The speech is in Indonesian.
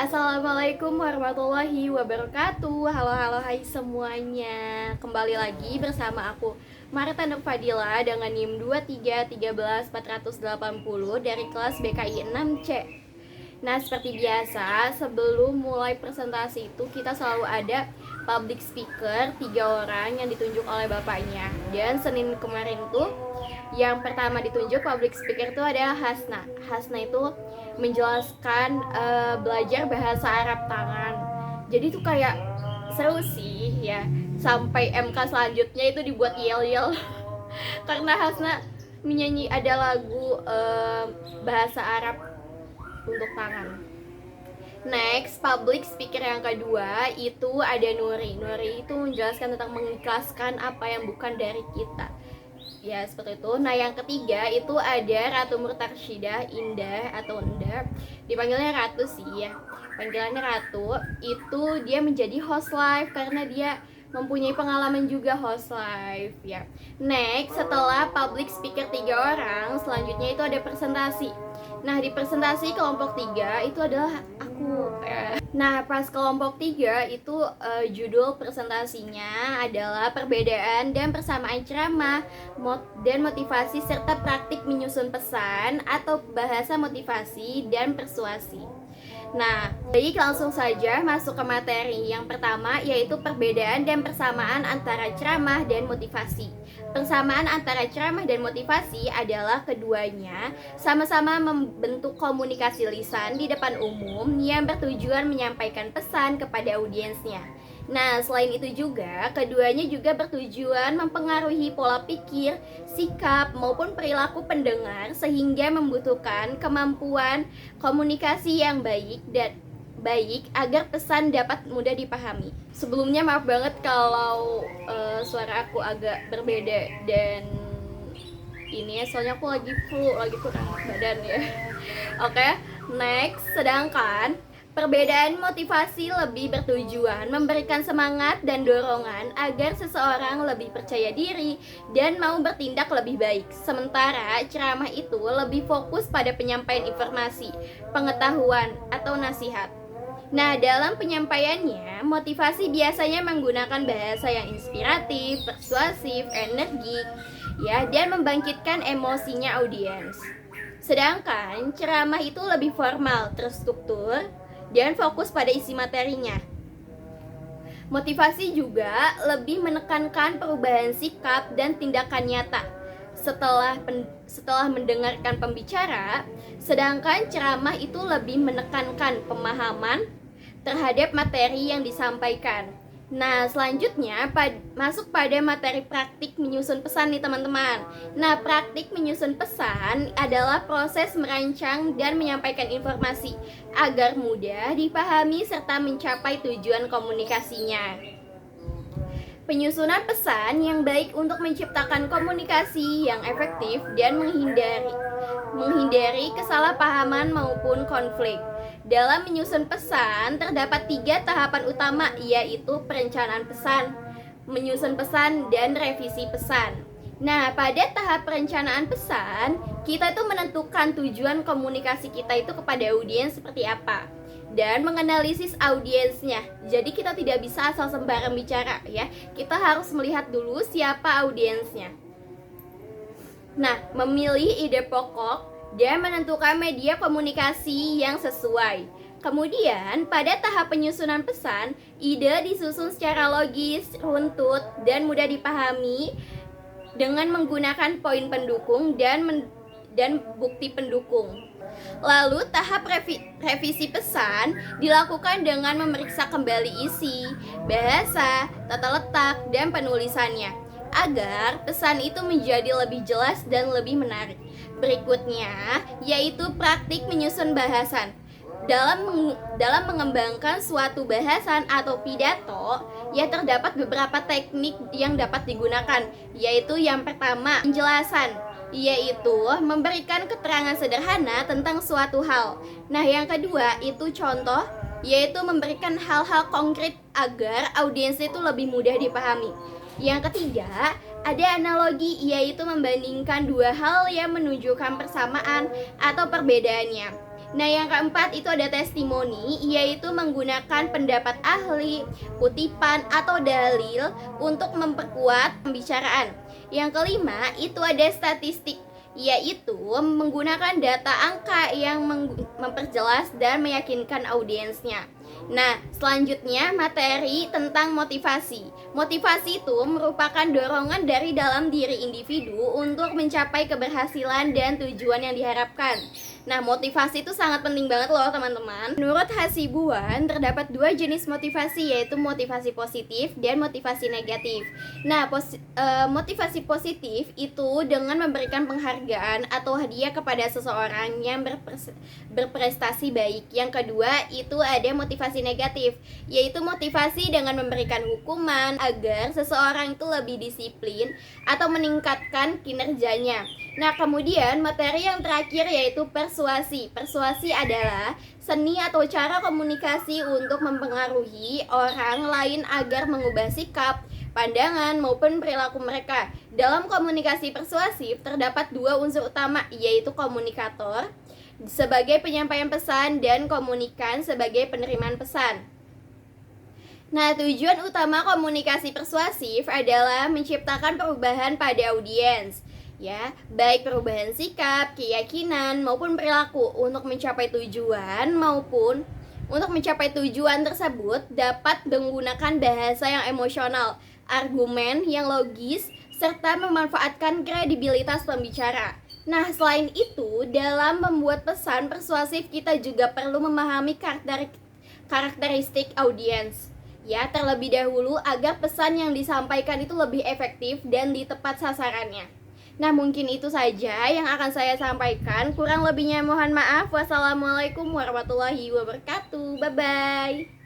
Assalamualaikum warahmatullahi wabarakatuh. Halo hai semuanya. Kembali lagi bersama aku Marta Nur Fadila dengan NIM 2313480 dari kelas BKI 6C. Nah, seperti biasa, sebelum mulai presentasi itu kita selalu ada public speaker 3 orang yang ditunjuk oleh bapaknya. Dan Senin kemarin tuh yang pertama ditunjuk public speaker itu adalah Hasna. Hasna itu menjelaskan belajar bahasa Arab tangan. Jadi tuh kayak seru sih ya. Sampai MK selanjutnya itu dibuat yel-yel karena Hasna menyanyi ada lagu bahasa Arab untuk tangan. Next, public speaker yang kedua itu ada Nuri. Nuri itu menjelaskan tentang mengikhlaskan apa yang bukan dari kita. Ya, seperti itu. Nah, yang ketiga itu ada Ratu Murtarshidah, Indah atau Indah. Dipanggilnya Ratu sih ya. Panggilannya Ratu. Itu dia menjadi host live karena dia mempunyai pengalaman juga host live ya. Next, setelah public speaker 3 orang, selanjutnya itu ada presentasi. Nah, di presentasi kelompok 3 itu adalah aku. Nah, pas kelompok 3 itu judul presentasinya adalah perbedaan dan persamaan ceramah dan motivasi serta praktik menyusun pesan atau bahasa motivasi dan persuasi. Nah, baik langsung saja masuk ke materi. Yang pertama yaitu perbedaan dan persamaan antara ceramah dan motivasi. Persamaan antara ceramah dan motivasi adalah keduanya sama-sama membentuk komunikasi lisan di depan umum yang bertujuan menyampaikan pesan kepada audiensnya. Nah, selain itu juga, keduanya juga bertujuan mempengaruhi pola pikir, sikap, maupun perilaku pendengar sehingga membutuhkan kemampuan komunikasi yang baik agar pesan dapat mudah dipahami. Sebelumnya maaf banget kalau suara aku agak berbeda dan ini ya, soalnya aku lagi flu, lagi kurang badan ya. Oke, next, sedangkan perbedaan motivasi lebih bertujuan memberikan semangat dan dorongan agar seseorang lebih percaya diri dan mau bertindak lebih baik. Sementara ceramah itu lebih fokus pada penyampaian informasi, pengetahuan, atau nasihat. Nah, dalam penyampaiannya, motivasi biasanya menggunakan bahasa yang inspiratif, persuasif, energik, ya, dan membangkitkan emosinya audiens. Sedangkan ceramah itu lebih formal, terstruktur, dan fokus pada isi materinya. Motivasi juga lebih menekankan perubahan sikap dan tindakan nyata setelah mendengarkan pembicara, sedangkan ceramah itu lebih menekankan pemahaman terhadap materi yang disampaikan. Nah, selanjutnya masuk pada materi praktik menyusun pesan nih teman-teman. Nah, praktik menyusun pesan adalah proses merancang dan menyampaikan informasi agar mudah dipahami serta mencapai tujuan komunikasinya. Penyusunan pesan yang baik untuk menciptakan komunikasi yang efektif dan menghindari kesalahpahaman maupun konflik. Dalam menyusun pesan, terdapat 3 tahapan utama, yaitu perencanaan pesan, menyusun pesan, dan revisi pesan. Nah, pada tahap perencanaan pesan, kita itu menentukan tujuan komunikasi kita itu kepada audiens seperti apa dan menganalisis audiensnya. Jadi kita tidak bisa asal sembarang bicara ya. Kita harus melihat dulu siapa audiensnya. Nah, memilih ide pokok dan menentukan media komunikasi yang sesuai. Kemudian, pada tahap penyusunan pesan, ide disusun secara logis, runtut, dan mudah dipahami dengan menggunakan poin pendukung dan bukti pendukung. Lalu, tahap revisi pesan dilakukan dengan memeriksa kembali isi, bahasa, tata letak, dan penulisannya agar pesan itu menjadi lebih jelas dan lebih menarik. Berikutnya yaitu praktik menyusun bahasan. Dalam mengembangkan suatu bahasan atau pidato, ya terdapat beberapa teknik yang dapat digunakan, yaitu yang pertama, penjelasan, yaitu memberikan keterangan sederhana tentang suatu hal. Nah, yang kedua itu contoh, yaitu memberikan hal-hal konkret agar audiens itu lebih mudah dipahami. Yang ketiga, ada analogi, yaitu membandingkan 2 hal yang menunjukkan persamaan atau perbedaannya. Nah, yang keempat itu ada testimoni, yaitu menggunakan pendapat ahli, kutipan, atau dalil untuk memperkuat pembicaraan. Yang kelima itu ada statistik, yaitu menggunakan data angka yang memperjelas dan meyakinkan audiensnya. Nah, selanjutnya materi tentang motivasi. Motivasi itu merupakan dorongan dari dalam diri individu untuk mencapai keberhasilan dan tujuan yang diharapkan. Nah, motivasi itu sangat penting banget loh teman-teman. Menurut Hasibuan, terdapat dua jenis motivasi, yaitu motivasi positif dan motivasi negatif. Nah, motivasi positif itu dengan memberikan penghargaan atau hadiah kepada seseorang yang berprestasi baik. Yang kedua, itu ada motivasi negatif, yaitu motivasi dengan memberikan hukuman agar seseorang itu lebih disiplin atau meningkatkan kinerjanya. Nah, kemudian materi yang terakhir yaitu persuasi. Persuasi adalah seni atau cara komunikasi untuk mempengaruhi orang lain agar mengubah sikap, pandangan, maupun perilaku mereka. Dalam komunikasi persuasif terdapat dua unsur utama, yaitu komunikator sebagai penyampaian pesan dan komunikan sebagai penerimaan pesan. Nah, tujuan utama komunikasi persuasif adalah menciptakan perubahan pada audiens, ya, baik perubahan sikap, keyakinan, maupun perilaku. Untuk mencapai tujuan tersebut dapat menggunakan bahasa yang emosional, argumen yang logis, serta memanfaatkan kredibilitas pembicara. Nah, selain itu, dalam membuat pesan persuasif kita juga perlu memahami karakteristik audiens, ya, terlebih dahulu agar pesan yang disampaikan itu lebih efektif dan di tepat sasarannya. Nah, mungkin itu saja yang akan saya sampaikan. Kurang lebihnya mohon maaf. Wassalamualaikum warahmatullahi wabarakatuh. Bye-bye.